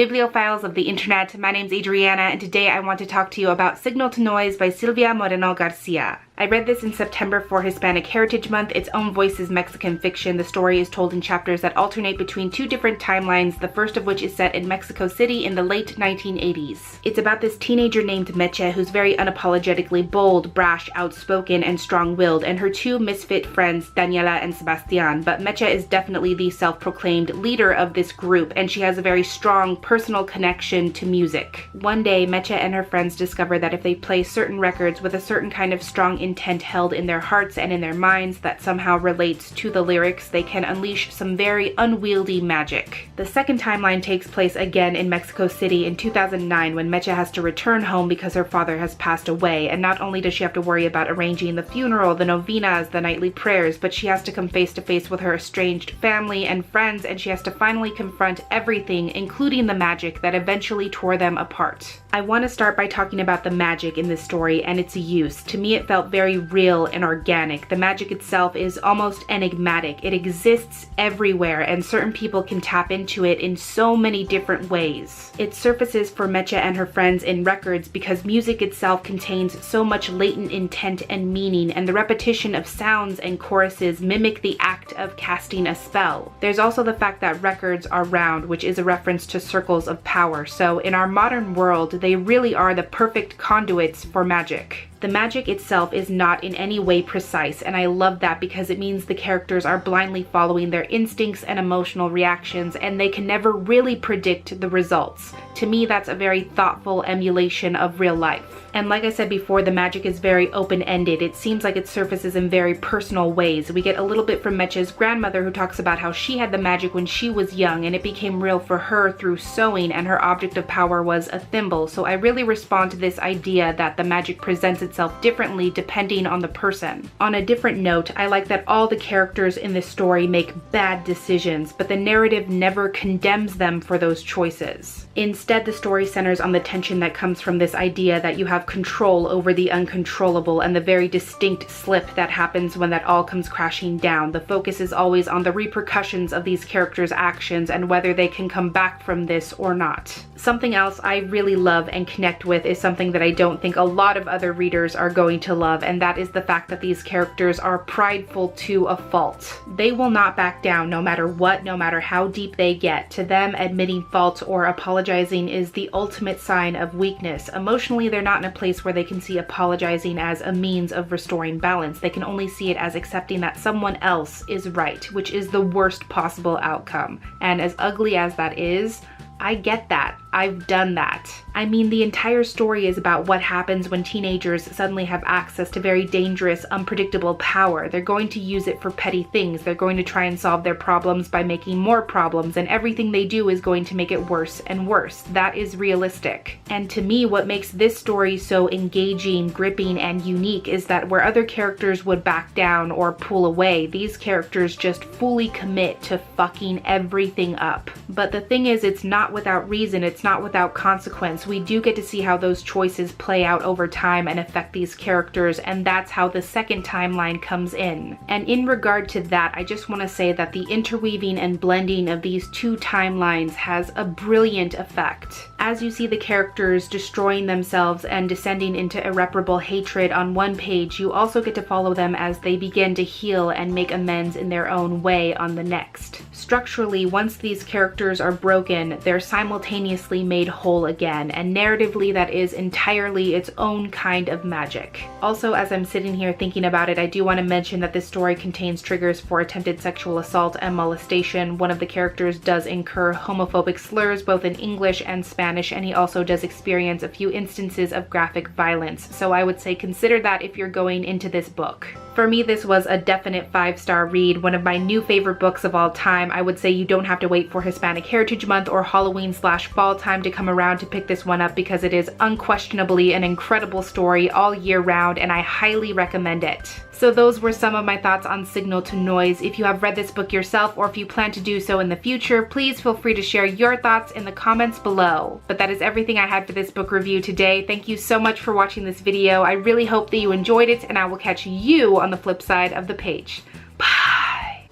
Bibliophiles of the internet, my name's Adriana, and today I want to talk to you about Signal to Noise by Silvia Moreno-Garcia. I read this in September for Hispanic Heritage Month. Its own voice is Mexican fiction. The story is told in chapters that alternate between two different timelines, the first of which is set in Mexico City in the late 1980s. It's about this teenager named Meche who's very unapologetically bold, brash, outspoken, and strong-willed, and her two misfit friends, Daniela and Sebastian. But Meche is definitely the self-proclaimed leader of this group, and she has a very strong personal connection to music. One day, Meche and her friends discover that if they play certain records with a certain kind of strong intent held in their hearts and in their minds that somehow relates to the lyrics, they can unleash some very unwieldy magic. The second timeline takes place again in Mexico City in 2009 when Meche has to return home because her father has passed away, and not only does she have to worry about arranging the funeral, the novenas, the nightly prayers, but she has to come face to face with her estranged family and friends, and she has to finally confront everything, including the magic that eventually tore them apart. I want to start by talking about the magic in this story and its use. To me, it felt very real and organic. The magic itself is almost enigmatic. It exists everywhere, and certain people can tap into it in so many different ways. It surfaces for Meche and her friends in records because music itself contains so much latent intent and meaning, and the repetition of sounds and choruses mimic the act of casting a spell. There's also the fact that records are round, which is a reference to circles of power. So in our modern world, they really are the perfect conduits for magic. The magic itself is not in any way precise, and I love that because it means the characters are blindly following their instincts and emotional reactions, and they can never really predict the results. To me, that's a very thoughtful emulation of real life. And like I said before, the magic is very open-ended. It seems like it surfaces in very personal ways. We get a little bit from Meche's grandmother, who talks about how she had the magic when she was young, and it became real for her through sewing, and her object of power was a thimble. So I really respond to this idea that the magic presents itself differently depending on the person. On a different note, I like that all the characters in this story make bad decisions, but the narrative never condemns them for those choices. Instead, the story centers on the tension that comes from this idea that you have control over the uncontrollable and the very distinct slip that happens when that all comes crashing down. The focus is always on the repercussions of these characters' actions and whether they can come back from this or not. Something else I really love and connect with is something that I don't think a lot of other readers are going to love, and that is the fact that these characters are prideful to a fault. They will not back down no matter what, no matter how deep they get. To them, admitting fault or apologizing is the ultimate sign of weakness. Emotionally, they're not in a place where they can see apologizing as a means of restoring balance. They can only see it as accepting that someone else is right, which is the worst possible outcome. And as ugly as that is, I get that. I've done that. I mean, the entire story is about what happens when teenagers suddenly have access to very dangerous, unpredictable power. They're going to use it for petty things. They're going to try and solve their problems by making more problems, and everything they do is going to make it worse and worse. That is realistic. And to me, what makes this story so engaging, gripping, and unique is that where other characters would back down or pull away, these characters just fully commit to fucking everything up. But the thing is, it's not without reason. It's not without consequence. We do get to see how those choices play out over time and affect these characters, and that's how the second timeline comes in. And in regard to that, I just want to say that the interweaving and blending of these two timelines has a brilliant effect. As you see the characters destroying themselves and descending into irreparable hatred on one page, you also get to follow them as they begin to heal and make amends in their own way on the next. Structurally, once these characters are broken, they're simultaneously made whole again, and narratively that is entirely its own kind of magic. Also, as I'm sitting here thinking about it, I do want to mention that this story contains triggers for attempted sexual assault and molestation. One of the characters does incur homophobic slurs both in English and Spanish, and he also does experience a few instances of graphic violence, so I would say consider that if you're going into this book. For me, this was a definite 5-star read, one of my new favorite books of all time. I would say you don't have to wait for Hispanic Heritage Month or Halloween/fall time to come around to pick this one up, because it is unquestionably an incredible story all year round, and I highly recommend it. So those were some of my thoughts on Signal to Noise. If you have read this book yourself, or if you plan to do so in the future, please feel free to share your thoughts in the comments below. But that is everything I had for this book review today. Thank you so much for watching this video. I really hope that you enjoyed it, and I will catch you on the flip side of the page. Bye!